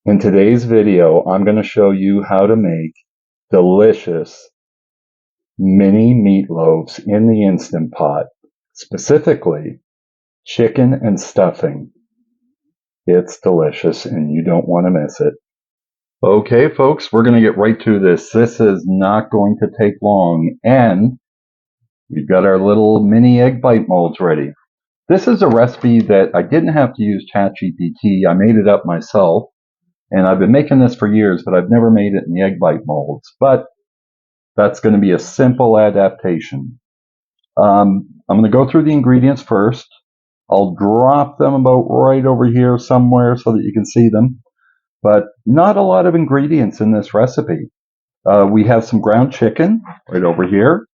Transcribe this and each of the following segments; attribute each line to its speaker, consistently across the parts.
Speaker 1: In today's video, I'm going to show you how to make delicious mini meatloaves in the Instant Pot, specifically chicken and stuffing. It's delicious and you don't want to miss it. Okay, folks, we're going to get right to this. This is not going to take long, and we've got our little mini egg bite molds ready. This is a recipe that I didn't have to use ChatGPT. I made it up myself. And I've been making this for years, but I've never made it in the egg bite molds. But that's going to be a simple adaptation. I'm going to go through the ingredients first. I'll drop them about right over here somewhere so that you can see them. But not a lot of ingredients in this recipe. We have some ground chicken right over here.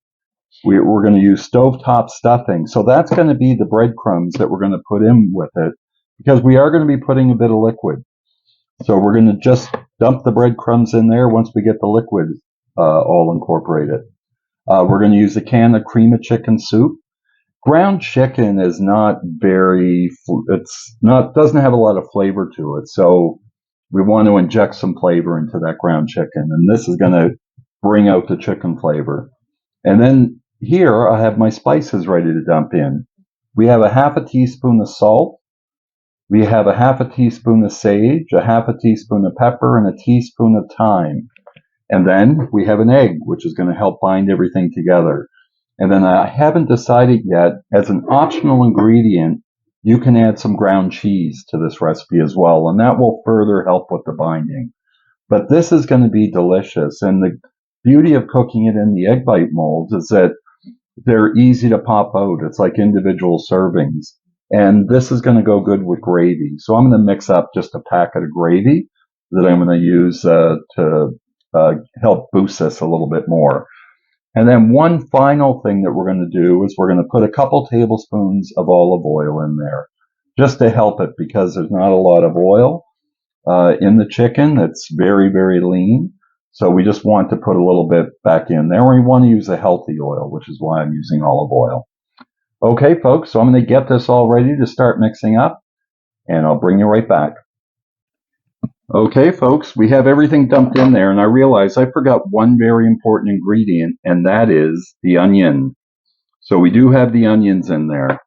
Speaker 1: We're going to use stovetop stuffing. So that's going to be the breadcrumbs that we're going to put in with it, because we are going to be putting a bit of liquid. So we're going to just dump the breadcrumbs in there once we get the liquid all incorporated. We're going to use a can of cream of chicken soup. Ground chicken is not doesn't have a lot of flavor to it. So we want to inject some flavor into that ground chicken. And this is going to bring out the chicken flavor. And then here I have my spices ready to dump in. We have a half a teaspoon of salt. We have a half a teaspoon of sage, a half a teaspoon of pepper, and a teaspoon of thyme. And then we have an egg, which is going to help bind everything together. And then I haven't decided yet, as an optional ingredient, you can add some ground cheese to this recipe as well, and that will further help with the binding. But this is going to be delicious, and the beauty of cooking it in the egg bite molds is that they're easy to pop out. It's like individual servings. And this is going to go good with gravy. So I'm going to mix up just a packet of gravy that I'm going to use to help boost this a little bit more. And then one final thing that we're going to do is we're going to put a couple tablespoons of olive oil in there just to help it, because there's not a lot of oil in the chicken. It's very, very lean. So we just want to put a little bit back in there. We want to use a healthy oil, which is why I'm using olive oil. Okay, folks, so I'm going to get this all ready to start mixing up, and I'll bring you right back. Okay, folks, we have everything dumped in there, and I realized I forgot one very important ingredient, and that is the onion. So we do have the onions in there.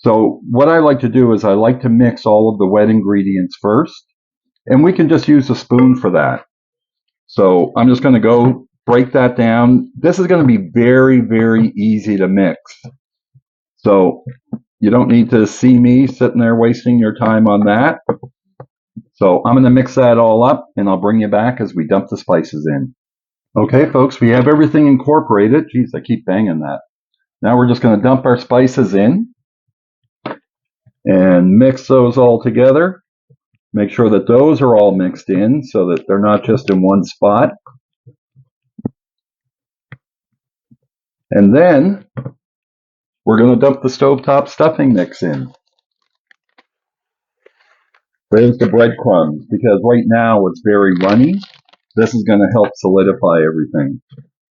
Speaker 1: So what I like to do is I like to mix all of the wet ingredients first, and we can just use a spoon for that. So I'm just going to go break that down. This is going to be very, very easy to mix. So you don't need to see me sitting there wasting your time on that. So I'm going to mix that all up, and I'll bring you back as we dump the spices in. Okay, folks, we have everything incorporated. Geez, I keep banging that. Now we're just going to dump our spices in and mix those all together. Make sure that those are all mixed in so that they're not just in one spot. And then we're going to dump the stovetop stuffing mix in. There's the breadcrumbs, because right now it's very runny. This is going to help solidify everything.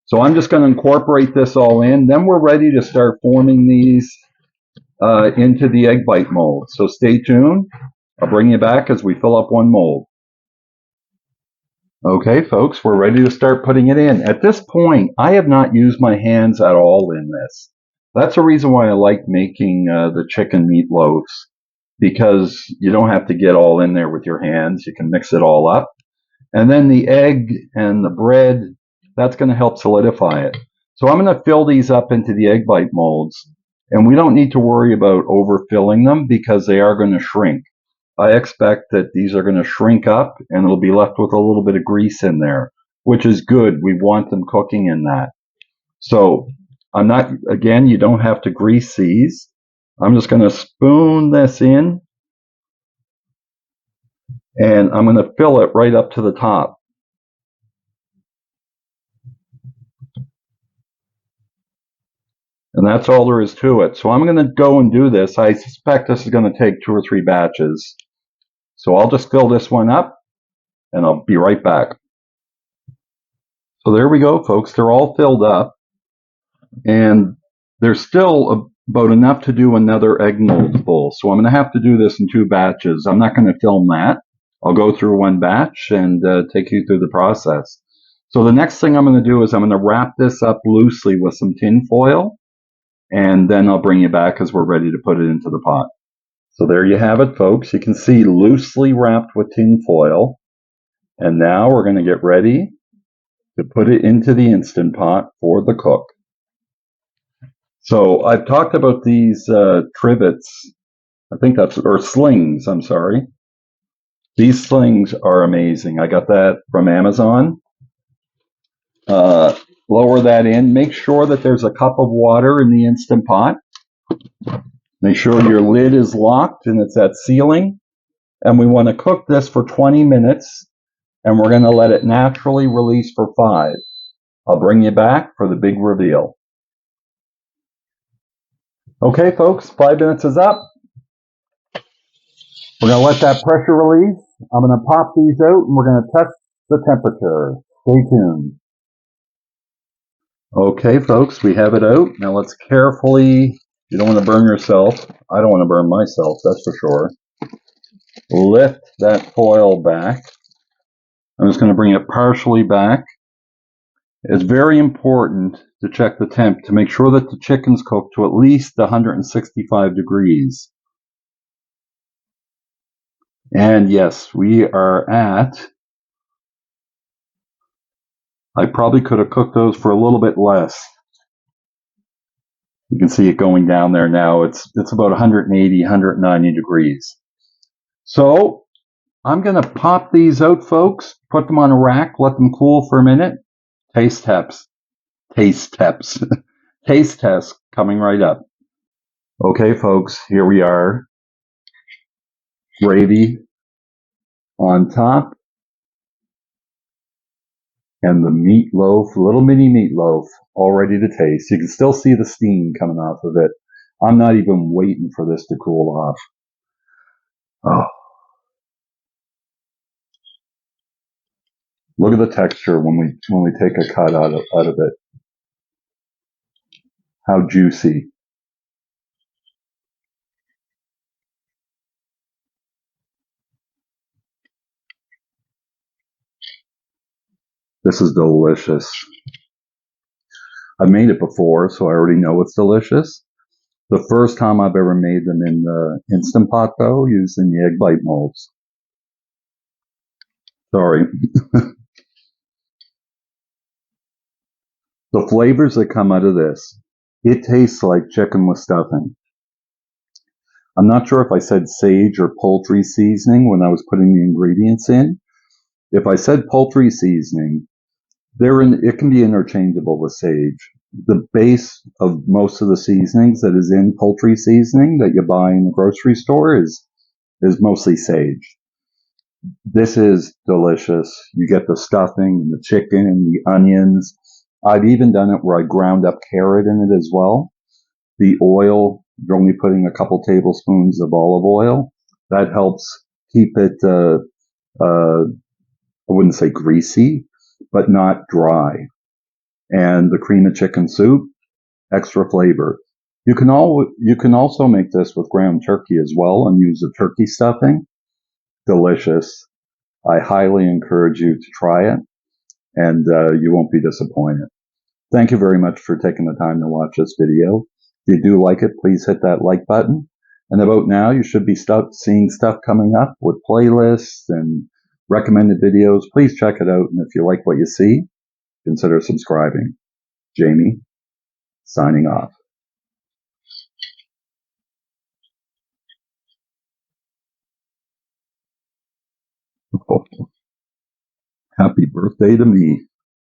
Speaker 1: So I'm just going to incorporate this all in. Then we're ready to start forming these into the egg bite mold. So stay tuned. I'll bring you back as we fill up one mold. Okay, folks, we're ready to start putting it in. At this point, I have not used my hands at all in this. That's the reason why I like making the chicken meatloaves, because you don't have to get all in there with your hands. You can mix it all up. And then the egg and the bread, that's going to help solidify it. So I'm going to fill these up into the egg bite molds. And we don't need to worry about overfilling them, because they are going to shrink. I expect that these are going to shrink up, and it'll be left with a little bit of grease in there, which is good. We want them cooking in that. So again, you don't have to grease these. I'm just going to spoon this in, and I'm going to fill it right up to the top. And that's all there is to it. So I'm going to go and do this. I suspect this is going to take 2 or 3 batches. So I'll just fill this one up, and I'll be right back. So there we go, folks. They're all filled up. And there's still about enough to do another egg mold full. So I'm going to have to do this in 2 batches. I'm not going to film that. I'll go through one batch and take you through the process. So the next thing I'm going to do is I'm going to wrap this up loosely with some tin foil, and then I'll bring you back as we're ready to put it into the pot. So there you have it, folks. You can see loosely wrapped with tin foil. And now we're going to get ready to put it into the Instant Pot for the cook. So I've talked about these trivets. I think that's, or slings, I'm sorry. These slings are amazing. I got that from Amazon. Lower that in. Make sure that there's a cup of water in the Instant Pot. Make sure your lid is locked and it's at sealing. And we want to cook this for 20 minutes. And we're going to let it naturally release for 5. I'll bring you back for the big reveal. Okay, folks, 5 minutes is up. We're going to let that pressure release. I'm going to pop these out and we're going to test the temperature. Stay tuned. Okay, folks, we have it out. Now let's carefully, you don't want to burn yourself. I don't want to burn myself, that's for sure. Lift that foil back. I'm just going to bring it partially back. It's very important to check the temp to make sure that the chicken's cooked to at least 165 degrees. And yes, we are at, I probably could have cooked those for a little bit less. You can see it going down there now. It's about 180, 190 degrees. So I'm going to pop these out, folks, put them on a rack, let them cool for a minute. Taste tests. Taste tests. Taste test coming right up. Okay, folks, here we are. Gravy on top. And the meatloaf, little mini meatloaf, all ready to taste. You can still see the steam coming off of it. I'm not even waiting for this to cool off. Oh. Look at the texture when we take a cut out of it. How juicy. This is delicious. I've made it before, so I already know it's delicious. The first time I've ever made them in the Instant Pot, though, using the egg bite molds. Sorry. The flavors that come out of this, it tastes like chicken with stuffing. I'm not sure if I said sage or poultry seasoning when I was putting the ingredients in. If I said poultry seasoning, it can be interchangeable with sage. The base of most of the seasonings that is in poultry seasoning that you buy in the grocery store is mostly sage. This is delicious. You get the stuffing and the chicken and the onions. I've even done it where I ground up carrot in it as well. The oil, you're only putting a couple tablespoons of olive oil. That helps keep it, I wouldn't say greasy, but not dry. And the cream of chicken soup, extra flavor. You can also make this with ground turkey as well and use the turkey stuffing. Delicious. I highly encourage you to try it, and you won't be disappointed. Thank you very much for taking the time to watch this video. If you do like it, please hit that like button. And about now, you should be seeing stuff coming up with playlists and recommended videos. Please check it out. And if you like what you see, consider subscribing. Jamie, signing off. Happy birthday to me.